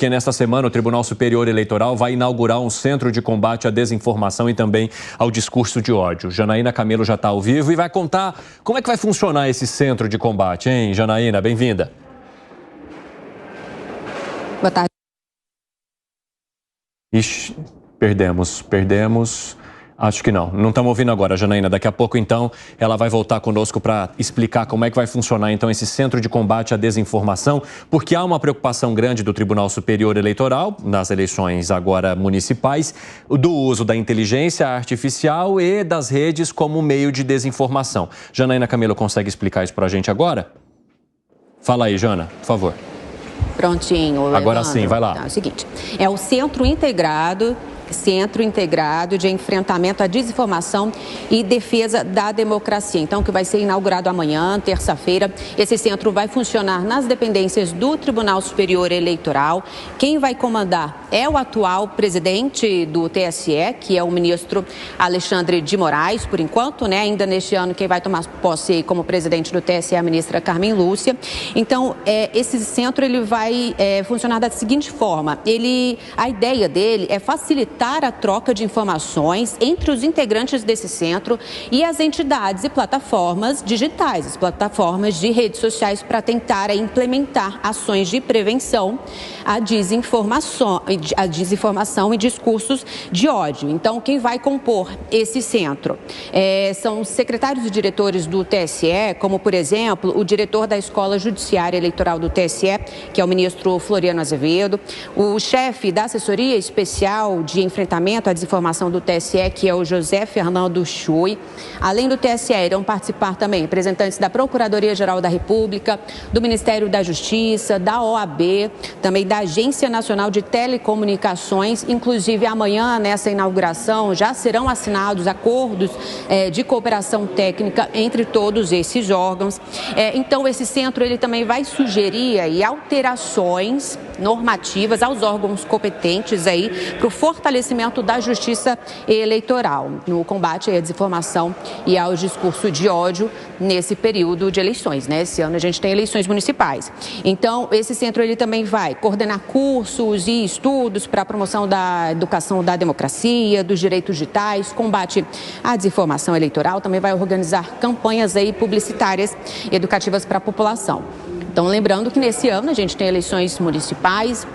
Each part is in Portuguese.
Porque nesta semana o Tribunal Superior Eleitoral vai inaugurar um centro de combate à desinformação e também ao discurso de ódio. Janaína Camelo já está ao vivo e vai contar como é que vai funcionar esse centro de combate, hein, Janaína? Bem-vinda. Boa tarde. Ixi, perdemos. Acho que não estamos ouvindo agora, Janaína. Daqui a pouco, então, ela vai voltar conosco para explicar como é que vai funcionar, então, esse centro de combate à desinformação, porque há uma preocupação grande do Tribunal Superior Eleitoral, nas eleições agora municipais, do uso da inteligência artificial e das redes como meio de desinformação. Janaína Camelo consegue explicar isso para a gente agora? Fala aí, Jana, por favor. Prontinho. Agora sim, vai lá. Então, é o seguinte, é o Centro Integrado de Enfrentamento à Desinformação e Defesa da Democracia. Então, que vai ser inaugurado amanhã, terça-feira. Esse centro vai funcionar nas dependências do Tribunal Superior Eleitoral. Quem vai comandar é o atual presidente do TSE, que é o ministro Alexandre de Moraes, por enquanto, né? Ainda neste ano, quem vai tomar posse como presidente do TSE é a ministra Carmen Lúcia. Então, esse centro ele vai funcionar da seguinte forma. A ideia dele é facilitar a troca de informações entre os integrantes desse centro e as entidades e plataformas digitais, as plataformas de redes sociais, para tentar implementar ações de prevenção à desinformação e discursos de ódio. Então, quem vai compor esse centro são os secretários e diretores do TSE, como, por exemplo, o diretor da Escola Judiciária Eleitoral do TSE, que é o ministro Floriano Azevedo, o chefe da Assessoria Especial de Enfrentamento à Desinformação do TSE, que é o José Fernando Chui. Além do TSE, irão participar também representantes da Procuradoria-Geral da República, do Ministério da Justiça, da OAB, também da Agência Nacional de Telecomunicações. Inclusive, amanhã, nessa inauguração, já serão assinados acordos de cooperação técnica entre todos esses órgãos. Então, esse centro ele também vai sugerir alterações normativas aos órgãos competentes para o fortalecimento da justiça eleitoral, no combate à desinformação e ao discurso de ódio nesse período de eleições, né? Esse ano a gente tem eleições municipais. Então, esse centro ele também vai coordenar cursos e estudos para a promoção da educação da democracia, dos direitos digitais, combate à desinformação eleitoral, também vai organizar campanhas publicitárias e educativas para a população. Então, lembrando que nesse ano a gente tem eleições municipais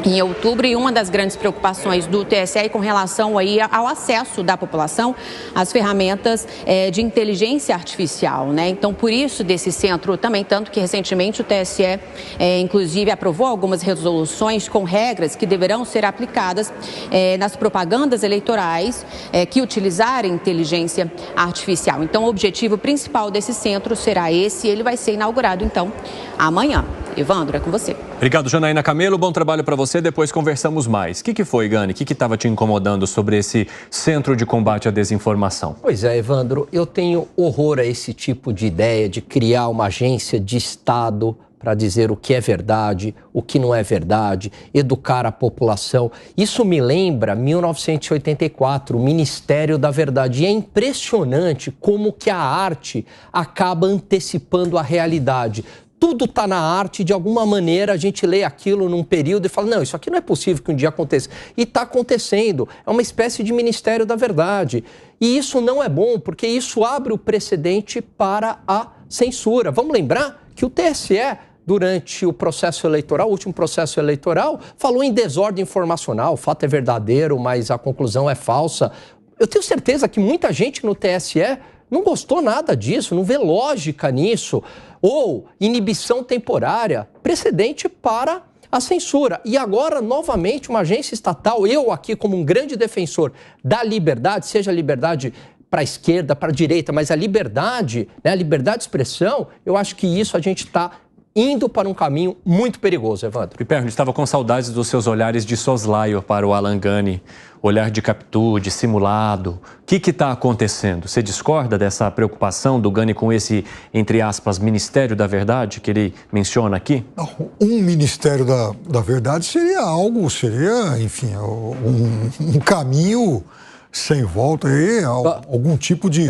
em outubro, e uma das grandes preocupações do TSE é com relação ao acesso da população às ferramentas de inteligência artificial, né? Então, por isso desse centro também, tanto que recentemente o TSE, inclusive, aprovou algumas resoluções com regras que deverão ser aplicadas nas propagandas eleitorais que utilizarem inteligência artificial. Então, o objetivo principal desse centro será esse, e ele vai ser inaugurado, então, amanhã. Evandro, é com você. Obrigado, Janaína Camelo. Bom trabalho para você. Depois conversamos mais. O que foi, Gani? O que estava te incomodando sobre esse centro de combate à desinformação? Pois é, Evandro. Eu tenho horror a esse tipo de ideia de criar uma agência de Estado para dizer o que é verdade, o que não é verdade, educar a população. Isso me lembra 1984, o Ministério da Verdade. E é impressionante como que a arte acaba antecipando a realidade. Tudo está na arte, de alguma maneira a gente lê aquilo num período e fala, não, isso aqui não é possível que um dia aconteça. E está acontecendo, é uma espécie de Ministério da Verdade. E isso não é bom, porque isso abre o precedente para a censura. Vamos lembrar que o TSE, durante o processo eleitoral, o último processo eleitoral, falou em desordem informacional, o fato é verdadeiro, mas a conclusão é falsa. Eu tenho certeza que muita gente no TSE não gostou nada disso, não vê lógica nisso. Ou inibição temporária, precedente para a censura. E agora, novamente, uma agência estatal, eu aqui como um grande defensor da liberdade, seja a liberdade para a esquerda, para a direita, mas a liberdade, né, a liberdade de expressão, eu acho que isso a gente está indo para um caminho muito perigoso, Evandro. Piperno, estava com saudades dos seus olhares de soslaio para o Alan Gani, olhar de captura, de simulado. O que está acontecendo? Você discorda dessa preocupação do Gani com esse, entre aspas, Ministério da Verdade que ele menciona aqui? Não, um Ministério da Verdade seria algo, enfim, um caminho sem volta, é algum tipo de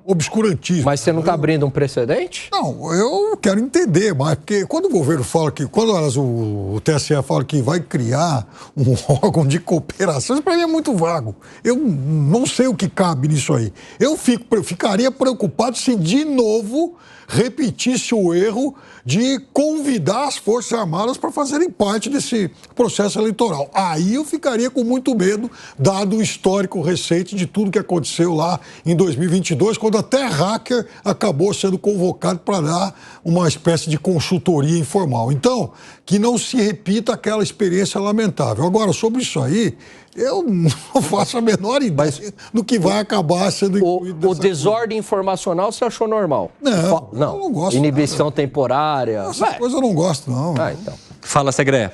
obscurantismo. Mas você não está abrindo um precedente? Não, eu quero entender mais, porque quando o governo fala que, quando o TSE fala que vai criar um órgão de cooperação, isso para mim é muito vago. Eu não sei o que cabe nisso aí. Eu ficaria preocupado se de novo repetisse o erro de convidar as Forças Armadas para fazerem parte desse processo eleitoral. Aí eu ficaria com muito medo, dado o histórico recente de tudo que aconteceu lá em 2022, quando até hacker acabou sendo convocado para dar uma espécie de consultoria informal. Então, que não se repita aquela experiência lamentável. Agora, sobre isso aí, eu não faço a menor ideia do que vai acabar sendo incluído. O desordem informacional você achou normal? Não, eu não gosto. Inibição temporária. Essas coisas eu não gosto, não. Então. Fala, Segré.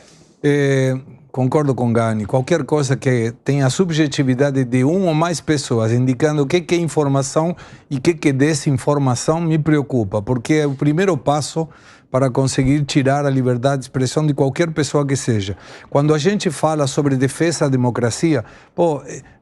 Concordo com Gani. Qualquer coisa que tenha a subjetividade de uma ou mais pessoas indicando o que é informação e o que é desinformação me preocupa, porque é o primeiro passo para conseguir tirar a liberdade de expressão de qualquer pessoa que seja. Quando a gente fala sobre defesa da democracia,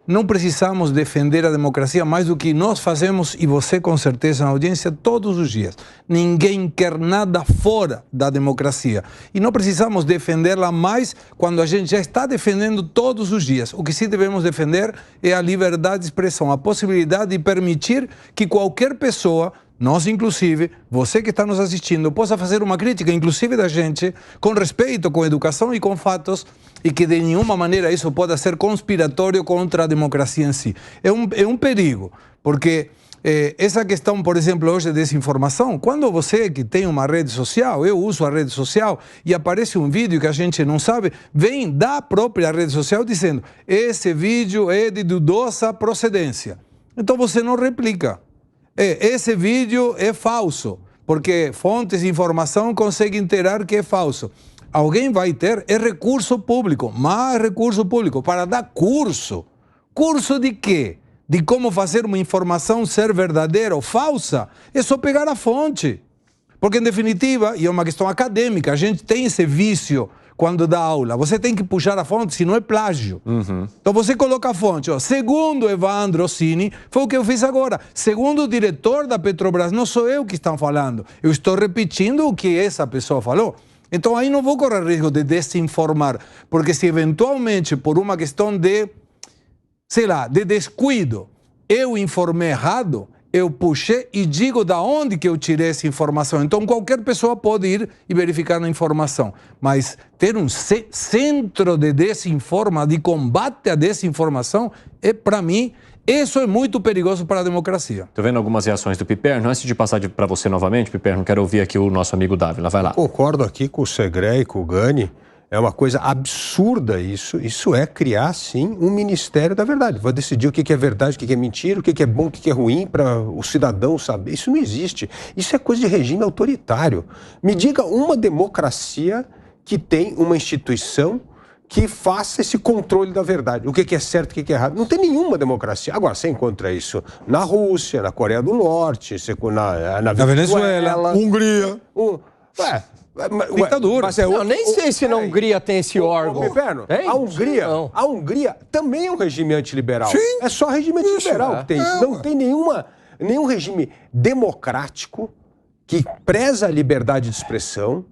não precisamos defender a democracia mais do que nós fazemos, e você com certeza na audiência, todos os dias. Ninguém quer nada fora da democracia. E não precisamos defendê-la mais quando a gente já está defendendo todos os dias. O que sim devemos defender é a liberdade de expressão, a possibilidade de permitir que qualquer pessoa, nós inclusive, você que está nos assistindo, possa fazer uma crítica, inclusive da gente, com respeito, com educação e com fatos, e que de nenhuma maneira isso possa ser conspiratório contra a democracia em si. É um perigo, porque essa questão, por exemplo, hoje de desinformação, quando você que tem uma rede social, eu uso a rede social, e aparece um vídeo que a gente não sabe, vem da própria rede social dizendo, esse vídeo é de dudosa procedência. Então você não replica. Esse vídeo é falso, porque fontes de informação conseguem interar que é falso. Alguém vai ter recurso público, mais recurso público, para dar curso. Curso de quê? De como fazer uma informação ser verdadeira ou falsa? É só pegar a fonte. Porque, em definitiva, e é uma questão acadêmica, a gente tem esse vício quando dá aula. Você tem que puxar a fonte, senão é plágio. Então você coloca a fonte. Segundo Evandro Ossini, foi o que eu fiz agora. Segundo o diretor da Petrobras, não sou eu que estou falando. Eu estou repetindo o que essa pessoa falou. Então aí não vou correr risco de desinformar. Porque se eventualmente, por uma questão de, sei lá, de descuido, eu informei errado, eu puxei e digo da onde que eu tirei essa informação. Então qualquer pessoa pode ir e verificar na informação. Mas ter um centro de desinformação, de combate à desinformação, para mim, isso é muito perigoso para a democracia. Estou vendo algumas reações do Piperno. Antes de passar para você novamente, Piperno, quero ouvir aqui o nosso amigo Dávila. Vai lá. Concordo aqui com o Segré e com o Gani. É uma coisa absurda isso. Isso é criar, sim, um Ministério da Verdade. Vai decidir o que é verdade, o que é mentira, o que é bom, o que é ruim para o cidadão saber. Isso não existe. Isso é coisa de regime autoritário. Me diga uma democracia que tem uma instituição que faça esse controle da verdade. O que é certo, o que é errado. Não tem nenhuma democracia. Agora, você encontra isso na Rússia, na Coreia do Norte, na Venezuela, Hungria. Ditadura. Eu nem sei se na Hungria tem esse órgão. A Hungria também é um regime antiliberal. Sim. É só regime antiliberal que tem isso. Não tem nenhum regime democrático que preza a liberdade de expressão,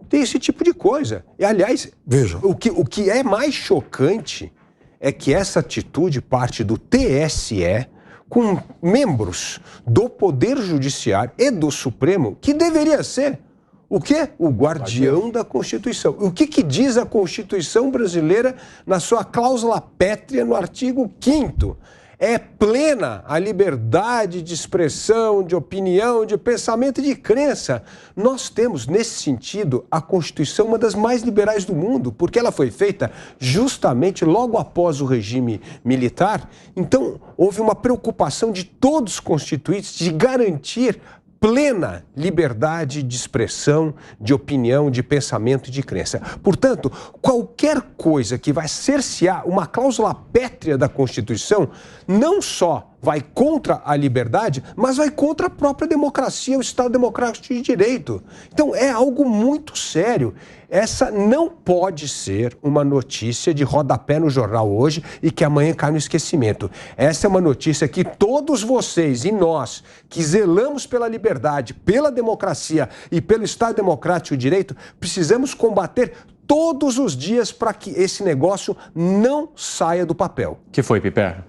tem esse tipo de coisa. E, aliás, veja, o que é mais chocante é que essa atitude parte do TSE com membros do Poder Judiciário e do Supremo, que deveria ser o quê? O guardião da Constituição. O que diz a Constituição brasileira na sua cláusula pétrea no artigo 5º? É plena a liberdade de expressão, de opinião, de pensamento e de crença. Nós temos, nesse sentido, a Constituição uma das mais liberais do mundo, porque ela foi feita justamente logo após o regime militar. Então, houve uma preocupação de todos os constituintes de garantir plena liberdade de expressão, de opinião, de pensamento e de crença. Portanto, qualquer coisa que vai cercear uma cláusula pétrea da Constituição, não só vai contra a liberdade, mas vai contra a própria democracia, o Estado Democrático de Direito. Então é algo muito sério. Essa não pode ser uma notícia de rodapé no jornal hoje e que amanhã cai no esquecimento. Essa é uma notícia que todos vocês e nós, que zelamos pela liberdade, pela democracia e pelo Estado Democrático de Direito, precisamos combater todos os dias para que esse negócio não saia do papel. Que foi, Piperno?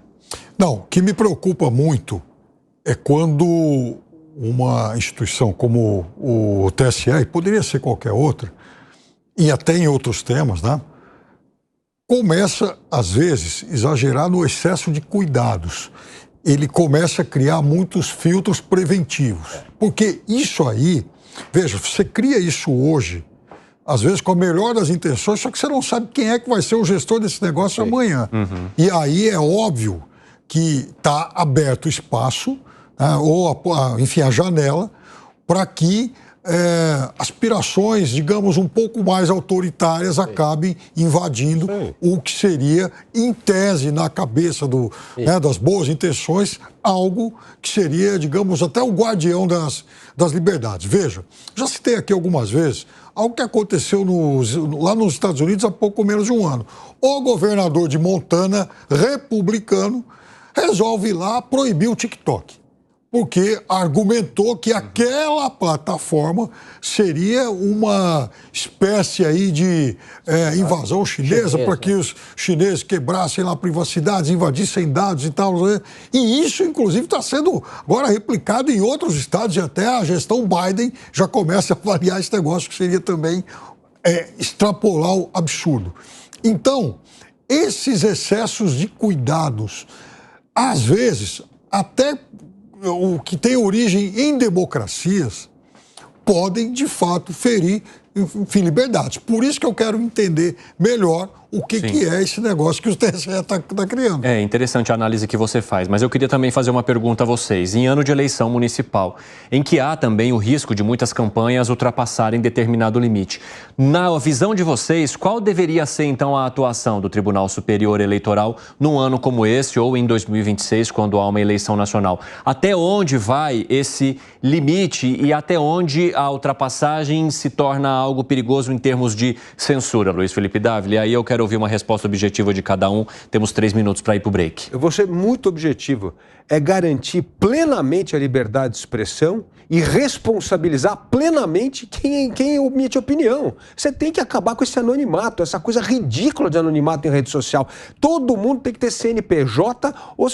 Não, o que me preocupa muito é quando uma instituição como o TSE, e poderia ser qualquer outra, e até em outros temas, né, começa, às vezes, exagerar no excesso de cuidados. Ele começa a criar muitos filtros preventivos. Porque isso aí, veja, você cria isso hoje, às vezes com a melhor das intenções, só que você não sabe quem é que vai ser o gestor desse negócio amanhã. E aí é óbvio que está aberto o espaço, né, ou, enfim, a janela, para que aspirações, digamos, um pouco mais autoritárias acabem invadindo o que seria, em tese, na cabeça das boas intenções, algo que seria, digamos, até o guardião das liberdades. Veja, já citei aqui algumas vezes algo que aconteceu lá nos Estados Unidos há pouco menos de um ano. O governador de Montana, republicano, resolve ir lá proibir o TikTok, porque argumentou que aquela plataforma seria uma espécie aí de invasão chinesa, para que os chineses quebrassem lá privacidades, invadissem dados e tal. E isso, inclusive, está sendo agora replicado em outros estados, e até a gestão Biden já começa a avaliar esse negócio, que seria também extrapolar o absurdo. Então, esses excessos de cuidados, às vezes, até o que tem origem em democracias, podem, de fato, ferir, enfim, liberdades. Por isso que eu quero entender melhor o que é esse negócio que o TSE está criando. É interessante a análise que você faz, mas eu queria também fazer uma pergunta a vocês. Em ano de eleição municipal, em que há também o risco de muitas campanhas ultrapassarem determinado limite, na visão de vocês, qual deveria ser, então, a atuação do Tribunal Superior Eleitoral num ano como esse ou em 2026, quando há uma eleição nacional? Até onde vai esse limite e até onde a ultrapassagem se torna algo perigoso em termos de censura, Luiz Felipe Dávila? E aí eu quero ouvir uma resposta objetiva de cada um. Temos 3 minutos para ir para o break. Eu vou ser muito objetivo. É garantir plenamente a liberdade de expressão e responsabilizar plenamente quem emite opinião. Você tem que acabar com esse anonimato, essa coisa ridícula de anonimato em rede social. Todo mundo tem que ter CNPJ ou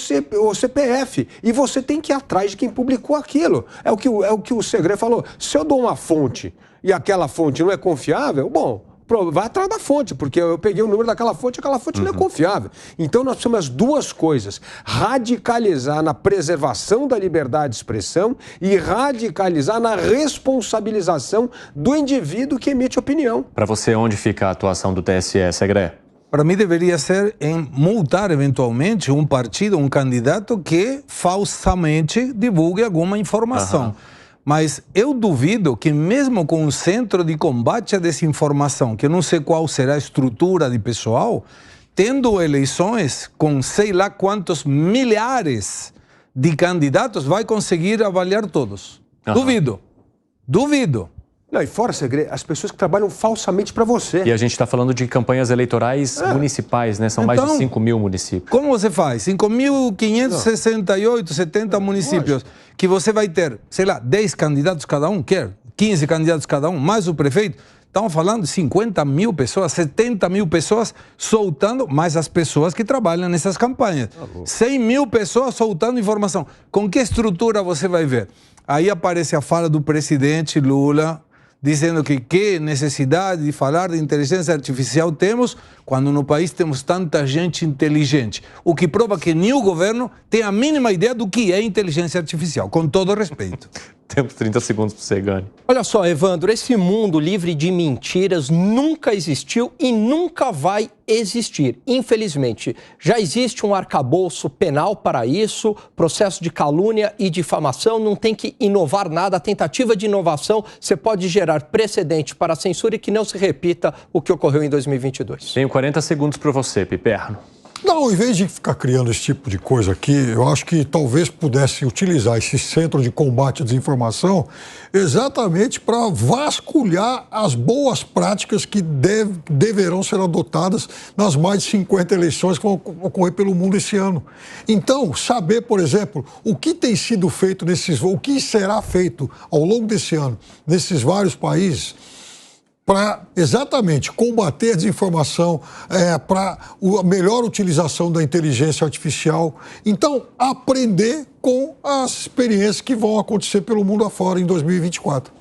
CPF. E você tem que ir atrás de quem publicou aquilo. É o que o Segredo falou. Se eu dou uma fonte e aquela fonte não é confiável, bom, vai atrás da fonte, porque eu peguei o número daquela fonte e aquela fonte não é confiável. Então nós temos as duas coisas: radicalizar na preservação da liberdade de expressão e radicalizar na responsabilização do indivíduo que emite opinião. Para você, onde fica a atuação do TSE, Segredo? Para mim deveria ser em multar eventualmente um partido, um candidato que falsamente divulgue alguma informação. Mas eu duvido que mesmo com um centro de combate à desinformação, que eu não sei qual será a estrutura de pessoal, tendo eleições com sei lá quantos milhares de candidatos, vai conseguir avaliar todos. Duvido. Não, e fora, Segredo, as pessoas que trabalham falsamente para você. E a gente está falando de campanhas eleitorais municipais, né? São mais de 5 mil municípios. Como você faz? 5.568, 70 municípios, que você vai ter, sei lá, 10 candidatos cada um, 15 candidatos cada um, mais o prefeito. Estamos falando de 50 mil pessoas, 70 mil pessoas soltando, mais as pessoas que trabalham nessas campanhas. 100 mil pessoas soltando informação. Com que estrutura você vai ver? Aí aparece a fala do presidente Lula, dizendo que necessidade de falar de inteligência artificial temos quando no país temos tanta gente inteligente. O que prova que nem o governo tem a mínima ideia do que é inteligência artificial, com todo respeito. Temos 30 segundos para você, Gani. Olha só, Evandro, esse mundo livre de mentiras nunca existiu e nunca vai existir. Infelizmente, já existe um arcabouço penal para isso, processo de calúnia e difamação, não tem que inovar nada. A tentativa de inovação, você pode gerar precedente para a censura e que não se repita o que ocorreu em 2022. Tenho 40 segundos para você, Piperno. Não, em vez de ficar criando esse tipo de coisa aqui, eu acho que talvez pudesse utilizar esse centro de combate à desinformação exatamente para vasculhar as boas práticas que deverão ser adotadas nas mais de 50 eleições que vão ocorrer pelo mundo esse ano. Então, saber, por exemplo, o que tem sido feito o que será feito ao longo desse ano nesses vários países, para exatamente combater a desinformação, para a melhor utilização da inteligência artificial. Então, aprender com as experiências que vão acontecer pelo mundo afora em 2024.